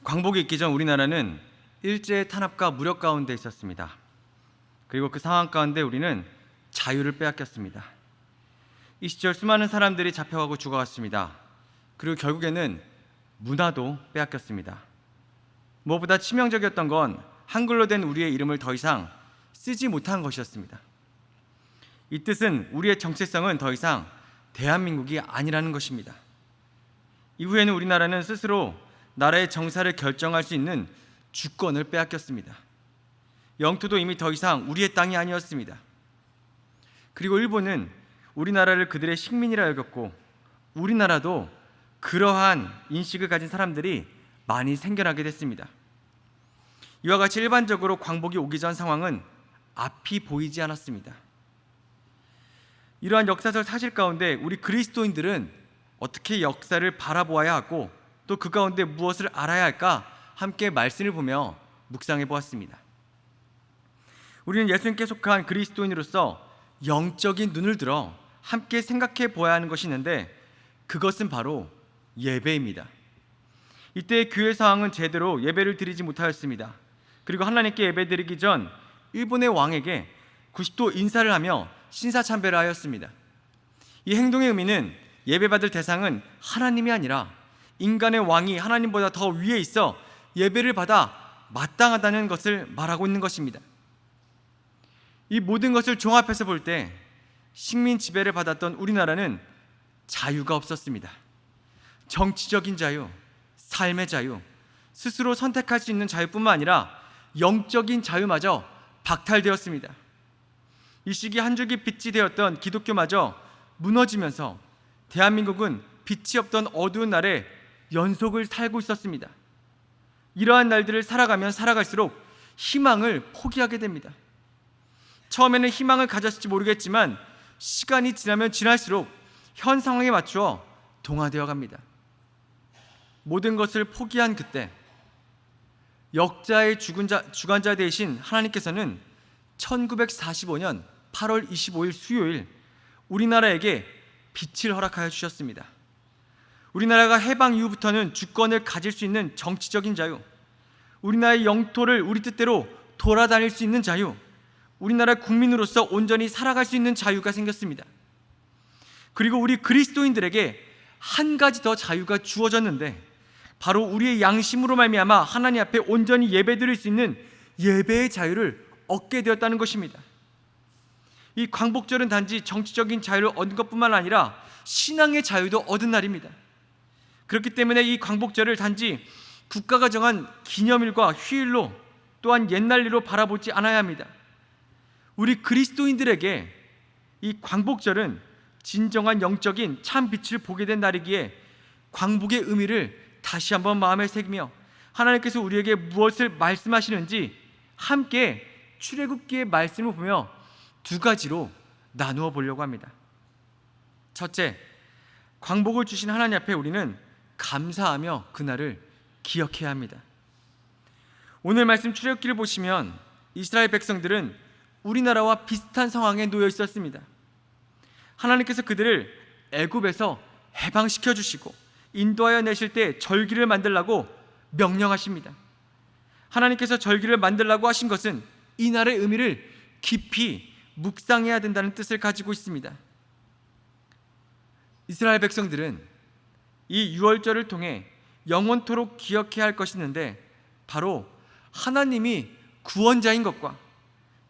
광복이 있기 전 우리나라는 일제의 탄압과 무력 가운데 있었습니다. 그리고 그 상황 가운데 우리는 자유를 빼앗겼습니다. 이 시절 수많은 사람들이 잡혀가고 죽어갔습니다. 그리고 결국에는 문화도 빼앗겼습니다. 무엇보다 치명적이었던 건 한글로 된 우리의 이름을 더 이상 쓰지 못한 것이었습니다. 이 뜻은 우리의 정체성은 더 이상 대한민국이 아니라는 것입니다. 이후에는 우리나라는 스스로 나라의 정사를 결정할 수 있는 주권을 빼앗겼습니다. 영토도 이미 더 이상 우리의 땅이 아니었습니다. 그리고 일본은 우리나라를 그들의 식민이라 여겼고, 우리나라도 그러한 인식을 가진 사람들이 많이 생겨나게 됐습니다. 이와 같이 일반적으로 광복이 오기 전 상황은 앞이 보이지 않았습니다. 이러한 역사적 사실 가운데 우리 그리스도인들은 어떻게 역사를 바라보아야 하고 또 그 가운데 무엇을 알아야 할까 함께 말씀을 보며 묵상해 보았습니다. 우리는 예수님께 속한 그리스도인으로서 영적인 눈을 들어 함께 생각해 보아야 하는 것이 있는데, 그것은 바로 예배입니다. 이때 교회 상황은 제대로 예배를 드리지 못하였습니다. 그리고 하나님께 예배드리기 전 일본의 왕에게 90도 인사를 하며 신사참배를 하였습니다. 이 행동의 의미는 예배받을 대상은 하나님이 아니라 인간의 왕이 하나님보다 더 위에 있어 예배를 받아 마땅하다는 것을 말하고 있는 것입니다. 이 모든 것을 종합해서 볼 때 식민 지배를 받았던 우리나라는 자유가 없었습니다. 정치적인 자유, 삶의 자유, 스스로 선택할 수 있는 자유뿐만 아니라 영적인 자유마저 박탈되었습니다. 이 시기 한 줄기 빛이 되었던 기독교마저 무너지면서 대한민국은 빛이 없던 어두운 날에 연속을 살고 있었습니다. 이러한 날들을 살아가면 살아갈수록 희망을 포기하게 됩니다. 처음에는 희망을 가졌을지 모르겠지만 시간이 지나면 지날수록 현 상황에 맞추어 동화되어 갑니다. 모든 것을 포기한 그때 역자의 주관자 되신 하나님께서는 1945년 8월 25일 수요일 우리나라에게 빛을 허락하여 주셨습니다. 우리나라가 해방 이후부터는 주권을 가질 수 있는 정치적인 자유, 우리나라의 영토를 우리 뜻대로 돌아다닐 수 있는 자유, 우리나라 국민으로서 온전히 살아갈 수 있는 자유가 생겼습니다. 그리고 우리 그리스도인들에게 한 가지 더 자유가 주어졌는데, 바로 우리의 양심으로 말미암아 하나님 앞에 온전히 예배드릴 수 있는 예배의 자유를 얻게 되었다는 것입니다. 이 광복절은 단지 정치적인 자유를 얻은 것뿐만 아니라 신앙의 자유도 얻은 날입니다. 그렇기 때문에 이 광복절을 단지 국가가 정한 기념일과 휴일로, 또한 옛날 일로 바라보지 않아야 합니다. 우리 그리스도인들에게 이 광복절은 진정한 영적인 참 빛을 보게 된 날이기에 광복의 의미를 다시 한번 마음에 새기며 하나님께서 우리에게 무엇을 말씀하시는지 함께 출애굽기의 말씀을 보며 두 가지로 나누어 보려고 합니다. 첫째, 광복을 주신 하나님 앞에 우리는 감사하며 그날을 기억해야 합니다. 오늘 말씀 출애굽기를 보시면 이스라엘 백성들은 우리나라와 비슷한 상황에 놓여 있었습니다. 하나님께서 그들을 애굽에서 해방시켜 주시고 인도하여 내실 때 절기를 만들라고 명령하십니다. 하나님께서 절기를 만들라고 하신 것은 이 날의 의미를 깊이 묵상해야 된다는 뜻을 가지고 있습니다. 이스라엘 백성들은 이 유월절을 통해 영원토록 기억해야 할 것이 있는데, 바로 하나님이 구원자인 것과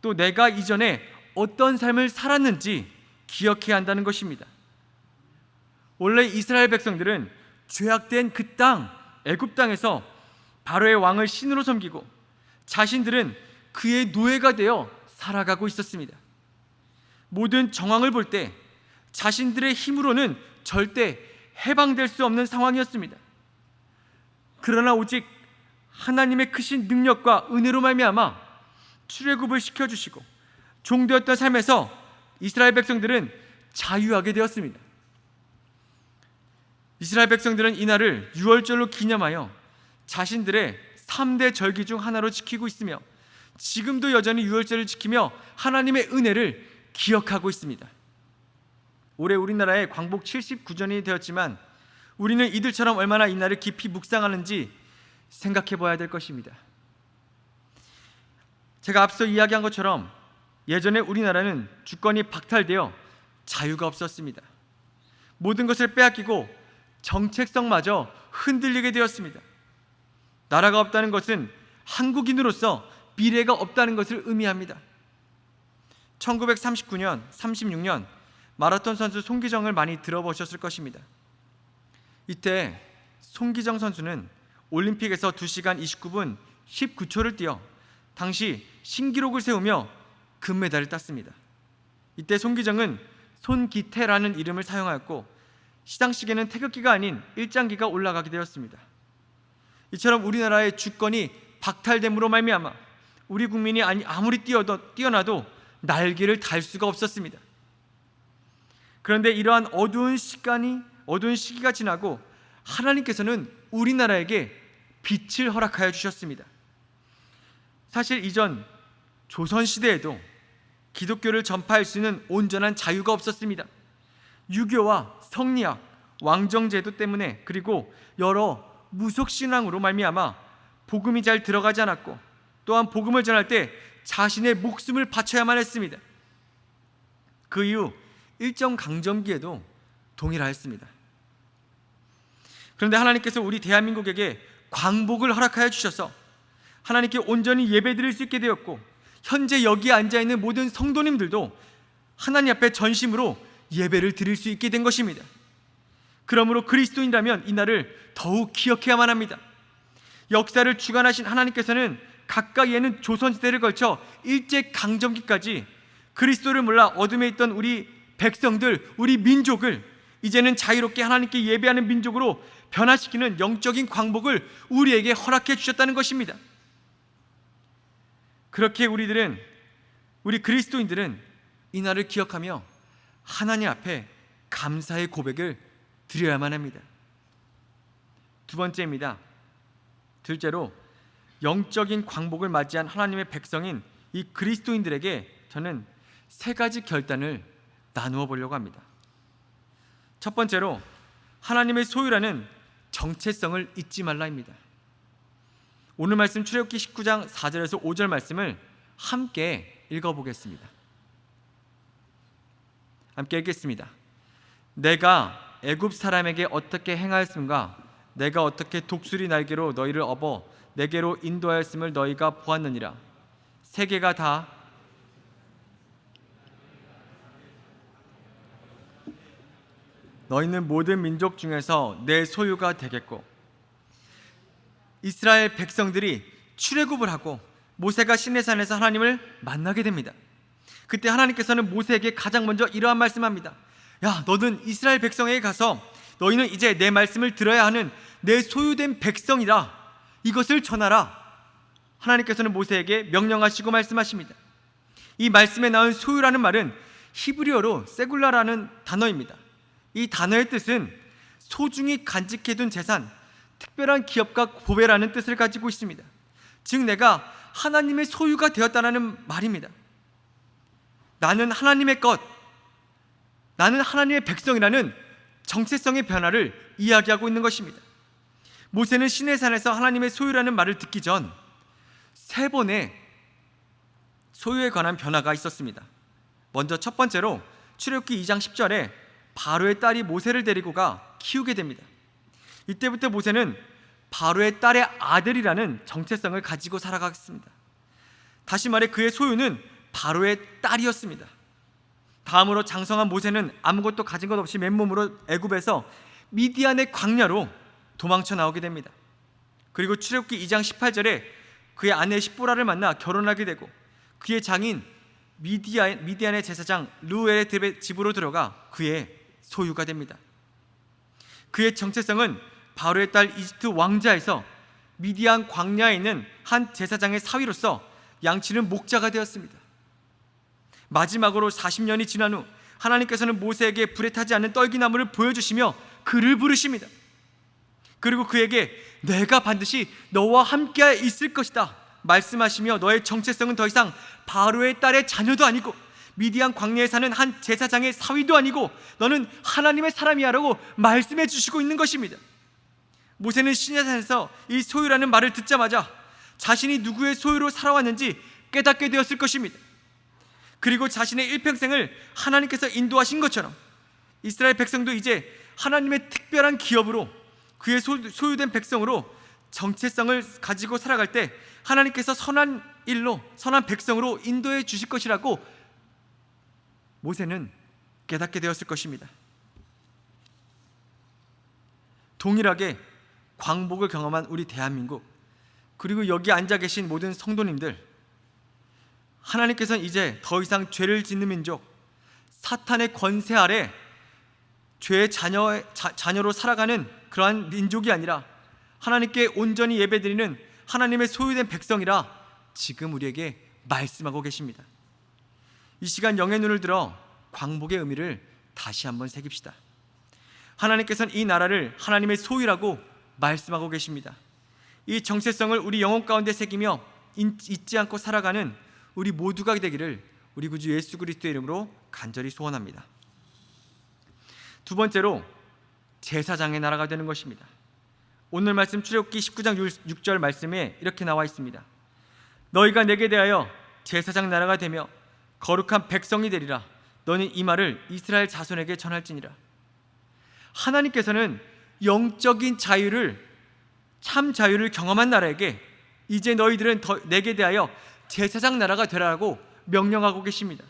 또 내가 이전에 어떤 삶을 살았는지 기억해야 한다는 것입니다. 원래 이스라엘 백성들은 죄악된 그 땅, 애굽 땅에서 바로의 왕을 신으로 섬기고 자신들은 그의 노예가 되어 살아가고 있었습니다. 모든 정황을 볼 때 자신들의 힘으로는 절대 해방될 수 없는 상황이었습니다. 그러나 오직 하나님의 크신 능력과 은혜로 말미암아 출애굽을 시켜주시고 종되었던 삶에서 이스라엘 백성들은 자유하게 되었습니다. 이스라엘 백성들은 이날을 유월절로 기념하여 자신들의 3대 절기 중 하나로 지키고 있으며 지금도 여전히 유월절을 지키며 하나님의 은혜를 기억하고 있습니다. 올해 우리나라의 광복 79주년이 되었지만 우리는 이들처럼 얼마나 이날을 깊이 묵상하는지 생각해 봐야 될 것입니다. 제가 앞서 이야기한 것처럼 예전에 우리나라는 주권이 박탈되어 자유가 없었습니다. 모든 것을 빼앗기고 정체성마저 흔들리게 되었습니다. 나라가 없다는 것은 한국인으로서 미래가 없다는 것을 의미합니다. 1939년, 36년 마라톤 선수 송기정을 많이 들어보셨을 것입니다. 이때 송기정 선수는 올림픽에서 2시간 29분 19초를 뛰어 당시 신기록을 세우며 금메달을 땄습니다. 이때 송기정은 손기태라는 이름을 사용하였고 시상식에는 태극기가 아닌 일장기가 올라가게 되었습니다. 이처럼 우리나라의 주권이 박탈됨으로 말미암아 우리 국민이 아무리 뛰어나도 날개를 달 수가 없었습니다. 그런데 이러한 어두운 시기가 지나고 하나님께서는 우리나라에게 빛을 허락하여 주셨습니다. 사실 이전 조선시대에도 기독교를 전파할 수 있는 온전한 자유가 없었습니다. 유교와 성리학, 왕정제도 때문에 그리고 여러 무속신앙으로 말미암아 복음이 잘 들어가지 않았고 또한 복음을 전할 때 자신의 목숨을 바쳐야만 했습니다. 그 이후 일정강점기에도 동일하였습니다. 그런데 하나님께서 우리 대한민국에게 광복을 허락하여 주셔서 하나님께 온전히 예배드릴 수 있게 되었고 현재 여기에 앉아있는 모든 성도님들도 하나님 앞에 전심으로 예배를 드릴 수 있게 된 것입니다. 그러므로 그리스도인이라면 이 날을 더욱 기억해야만 합니다. 역사를 주관하신 하나님께서는 가까이에는 조선시대를 걸쳐 일제강점기까지 그리스도를 몰라 어둠에 있던 우리 백성들, 우리 민족을 이제는 자유롭게 하나님께 예배하는 민족으로 변화시키는 영적인 광복을 우리에게 허락해 주셨다는 것입니다. 그렇게 우리 그리스도인들은 이 날을 기억하며 하나님 앞에 감사의 고백을 드려야만 합니다. 두 번째입니다. 둘째로 영적인 광복을 맞이한 하나님의 백성인 이 그리스도인들에게 저는 세 가지 결단을 나누어 보려고 합니다. 첫 번째로 하나님의 소유라는 정체성을 잊지 말라입니다. 오늘 말씀 출애굽기 19장 4절에서 5절 말씀을 함께 읽어보겠습니다. 함께 읽겠습니다. 내가 애굽 사람에게 어떻게 행하였음과 내가 어떻게 독수리 날개로 너희를 업어 내게로 인도하였음을 너희가 보았느니라. 세계가 다 너희는 모든 민족 중에서 내 소유가 되겠고. 이스라엘 백성들이 출애굽을 하고 모세가 시내산에서 하나님을 만나게 됩니다. 그때 하나님께서는 모세에게 가장 먼저 이러한 말씀합니다. 야, 너는 이스라엘 백성에게 가서 너희는 이제 내 말씀을 들어야 하는 내 소유된 백성이라 이것을 전하라. 하나님께서는 모세에게 명령하시고 말씀하십니다. 이 말씀에 나온 소유라는 말은 히브리어로 세굴라라는 단어입니다. 이 단어의 뜻은 소중히 간직해둔 재산, 특별한 기업과 보배라는 뜻을 가지고 있습니다. 즉 내가 하나님의 소유가 되었다는 말입니다. 나는 하나님의 것, 나는 하나님의 백성이라는 정체성의 변화를 이야기하고 있는 것입니다. 모세는 시내산에서 하나님의 소유라는 말을 듣기 전 3번의 소유에 관한 변화가 있었습니다. 먼저 첫 번째로 출애굽기 2장 10절에 바로의 딸이 모세를 데리고 가 키우게 됩니다. 이때부터 모세는 바로의 딸의 아들이라는 정체성을 가지고 살아갔습니다. 다시 말해 그의 소유는 바로의 딸이었습니다. 다음으로 장성한 모세는 아무것도 가진 것 없이 맨몸으로 애굽에서 미디안의 광야로 도망쳐 나오게 됩니다. 그리고 출애굽기 2장 18절에 그의 아내 십보라를 만나 결혼하게 되고 그의 장인 미디안의 제사장 르우엘의 집으로 들어가 그의 소유가 됩니다. 그의 정체성은 바로의 딸 이집트 왕자에서 미디안 광야에 있는 한 제사장의 사위로서 양치는 목자가 되었습니다. 마지막으로 40년이 지난 후 하나님께서는 모세에게 불에 타지 않는 떨기나무를 보여주시며 그를 부르십니다. 그리고 그에게 내가 반드시 너와 함께 있을 것이다 말씀하시며 너의 정체성은 더 이상 바로의 딸의 자녀도 아니고 미디안 광야에 사는 한 제사장의 사위도 아니고 너는 하나님의 사람이야 라고 말씀해 주시고 있는 것입니다. 모세는 시내산에서 이 소유라는 말을 듣자마자 자신이 누구의 소유로 살아왔는지 깨닫게 되었을 것입니다. 그리고 자신의 일평생을 하나님께서 인도하신 것처럼 이스라엘 백성도 이제 하나님의 특별한 기업으로 그의 소유된 백성으로 정체성을 가지고 살아갈 때 하나님께서 선한 일로, 선한 백성으로 인도해 주실 것이라고 모세는 깨닫게 되었을 것입니다. 동일하게 광복을 경험한 우리 대한민국, 그리고 여기 앉아 계신 모든 성도님들, 하나님께서는 이제 더 이상 죄를 짓는 민족, 사탄의 권세 아래 죄의 자녀로 살아가는 그러한 민족이 아니라 하나님께 온전히 예배드리는 하나님의 소유된 백성이라 지금 우리에게 말씀하고 계십니다. 이 시간 영의 눈을 들어 광복의 의미를 다시 한번 새깁시다. 하나님께서는 이 나라를 하나님의 소유라고 말씀하고 계십니다. 이 정체성을 우리 영혼 가운데 새기며 잊지 않고 살아가는 우리 모두가 되기를 우리 구주 예수 그리스도의 이름으로 간절히 소원합니다. 두 번째로 제사장의 나라가 되는 것입니다. 오늘 말씀 출애굽기 19장 6절 말씀에 이렇게 나와 있습니다. 너희가 내게 대하여 제사장 나라가 되며 거룩한 백성이 되리라. 너는 이 말을 이스라엘 자손에게 전할지니라. 하나님께서는 영적인 자유를, 참 자유를 경험한 나라에게 이제 너희들은 내게 대하여 제사장 나라가 되라고 명령하고 계십니다.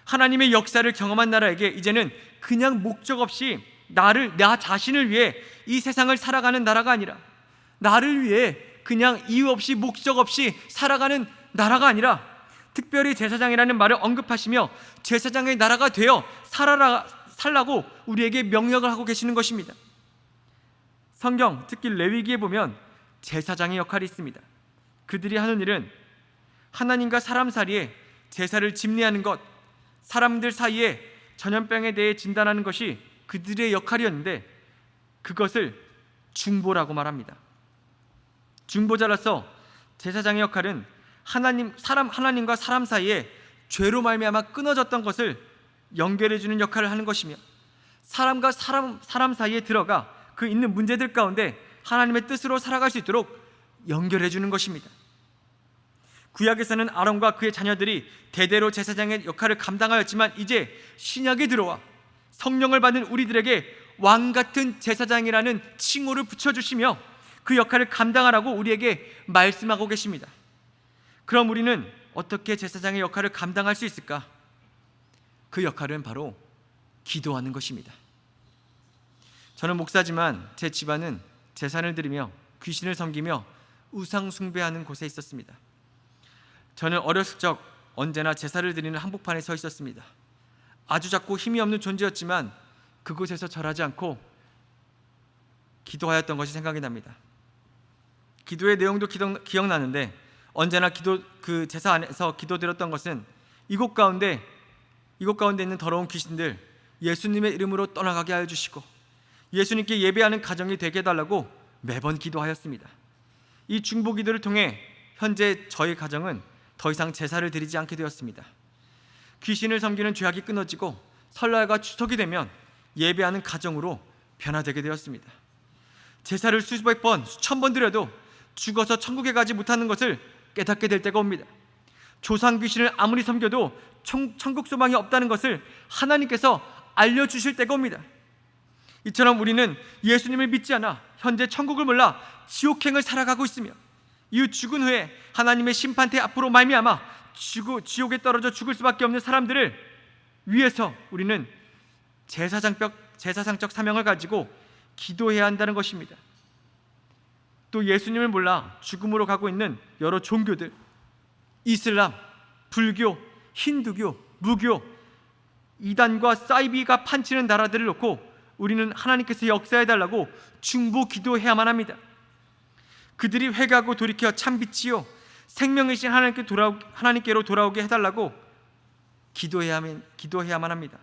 하나님의 역사를 경험한 나라에게 이제는 그냥 목적 없이 나 자신을 위해 이 세상을 살아가는 나라가 아니라, 나를 위해 그냥 이유 없이 목적 없이 살아가는 나라가 아니라, 특별히 제사장이라는 말을 언급하시며 제사장의 나라가 되어 살라고 우리에게 명령을 하고 계시는 것입니다. 성경, 특히 레위기에 보면 제사장의 역할이 있습니다. 그들이 하는 일은 하나님과 사람 사이에 제사를 집례하는 것, 사람들 사이에 전염병에 대해 진단하는 것이 그들의 역할이었는데 그것을 중보라고 말합니다. 중보자로서 제사장의 역할은 하나님과 사람 사이에 죄로 말미암아 끊어졌던 것을 연결해주는 역할을 하는 것이며, 사람과 사람 사이에 들어가 그 있는 문제들 가운데 하나님의 뜻으로 살아갈 수 있도록 연결해주는 것입니다. 구약에서는 아론과 그의 자녀들이 대대로 제사장의 역할을 감당하였지만 이제 신약에 들어와 성령을 받은 우리들에게 왕같은 제사장이라는 칭호를 붙여주시며 그 역할을 감당하라고 우리에게 말씀하고 계십니다. 그럼 우리는 어떻게 제사장의 역할을 감당할 수 있을까? 그 역할은 바로 기도하는 것입니다. 저는 목사지만 제 집안은 제사를 드리며 귀신을 섬기며 우상 숭배하는 곳에 있었습니다. 저는 어렸을 적 언제나 제사를 드리는 한복판에 서 있었습니다. 아주 작고 힘이 없는 존재였지만 그곳에서 절하지 않고 기도하였던 것이 생각이 납니다. 기도의 내용도 기억나는데 언제나 그 제사 안에서 기도드렸던 것은 이곳 가운데 있는 더러운 귀신들 예수님의 이름으로 떠나가게 하여 주시고 예수님께 예배하는 가정이 되게 해달라고 매번 기도하였습니다. 이 중보 기도를 통해 현재 저희 가정은 더 이상 제사를 드리지 않게 되었습니다. 귀신을 섬기는 죄악이 끊어지고 설날과 추석이 되면 예배하는 가정으로 변화되게 되었습니다. 제사를 수백 번, 수천 번 드려도 죽어서 천국에 가지 못하는 것을 깨닫게 될 때가 옵니다. 조상 귀신을 아무리 섬겨도 천국 소망이 없다는 것을 하나님께서 알려주실 때가 옵니다. 이처럼 우리는 예수님을 믿지 않아 현재 천국을 몰라 지옥행을 살아가고 있으며 이후 죽은 후에 하나님의 심판대 앞으로 말미암아 지옥에 떨어져 죽을 수밖에 없는 사람들을 위해서 우리는 제사장적 사명을 가지고 기도해야 한다는 것입니다. 또 예수님을 몰라 죽음으로 가고 있는 여러 종교들, 이슬람, 불교, 힌두교, 무교, 이단과 사이비가 판치는 나라들을 놓고 우리는 하나님께서 역사해달라고 중보 기도해야만 합니다. 그들이 회개하고 돌이켜 참빛이요 생명이신 하나님께로 돌아오게 해달라고 기도해야만 합니다.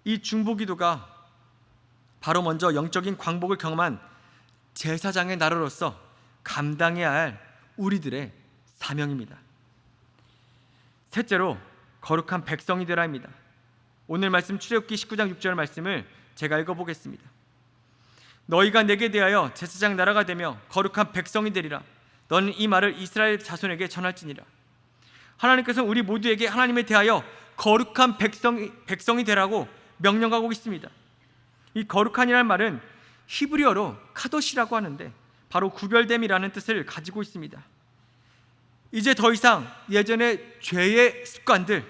이 중보 기도가 바로 먼저 영적인 광복을 경험한 제사장의 나라로서 감당해야 할 우리들의 사명입니다. 셋째로 거룩한 백성이 되라입니다. 오늘 말씀 출애굽기 19장 6절 말씀을 제가 읽어보겠습니다. 너희가 내게 대하여 제사장 나라가 되며 거룩한 백성이 되리라. 너는 이 말을 이스라엘 자손에게 전할지니라. 하나님께서는 우리 모두에게 하나님에 대하여 거룩한 백성이 되라고 명령하고 있습니다. 이 거룩한이라는 말은 히브리어로 카도시라고 하는데 바로 구별됨이라는 뜻을 가지고 있습니다. 이제 더 이상 예전의 죄의 습관들,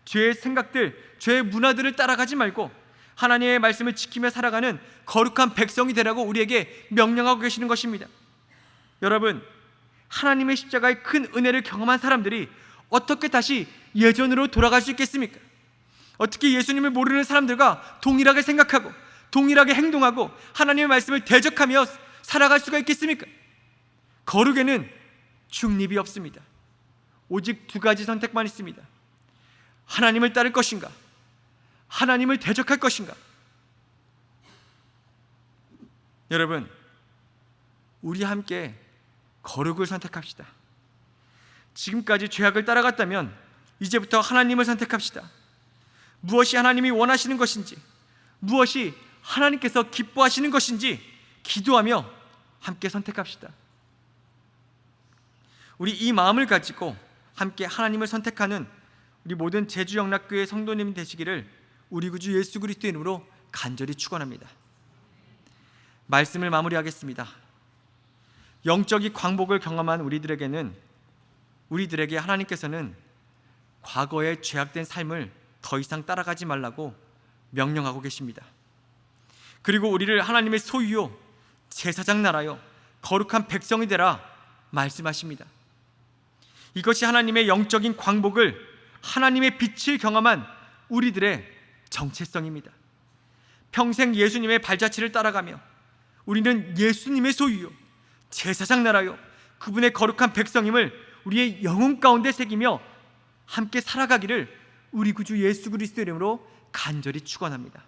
죄의 생각들, 죄의 문화들을 따라가지 말고 하나님의 말씀을 지키며 살아가는 거룩한 백성이 되라고 우리에게 명령하고 계시는 것입니다. 여러분, 하나님의 십자가의 큰 은혜를 경험한 사람들이 어떻게 다시 예전으로 돌아갈 수 있겠습니까? 어떻게 예수님을 모르는 사람들과 동일하게 생각하고 동일하게 행동하고 하나님의 말씀을 대적하며 살아갈 수가 있겠습니까? 거룩에는 중립이 없습니다. 오직 두 가지 선택만 있습니다. 하나님을 따를 것인가? 하나님을 대적할 것인가? 여러분, 우리 함께 거룩을 선택합시다. 지금까지 죄악을 따라갔다면 이제부터 하나님을 선택합시다. 무엇이 하나님이 원하시는 것인지, 무엇이 하나님께서 기뻐하시는 것인지 기도하며 함께 선택합시다. 우리 이 마음을 가지고 함께 하나님을 선택하는 우리 모든 제주영락교회 성도님 되시기를 우리 구주 예수 그리스도의 이름으로 간절히 축원합니다. 말씀을 마무리하겠습니다. 영적인 광복을 경험한 우리들에게 하나님께서는 과거의 죄악된 삶을 더 이상 따라가지 말라고 명령하고 계십니다. 그리고 우리를 하나님의 소유요 제사장 나라요 거룩한 백성이 되라 말씀하십니다. 이것이 하나님의 영적인 광복을, 하나님의 빛을 경험한 우리들의 정체성입니다. 평생 예수님의 발자취를 따라가며 우리는 예수님의 소유요 제사장 나라요 그분의 거룩한 백성임을 우리의 영혼 가운데 새기며 함께 살아가기를 우리 구주 예수 그리스도의 이름으로 간절히 축원합니다.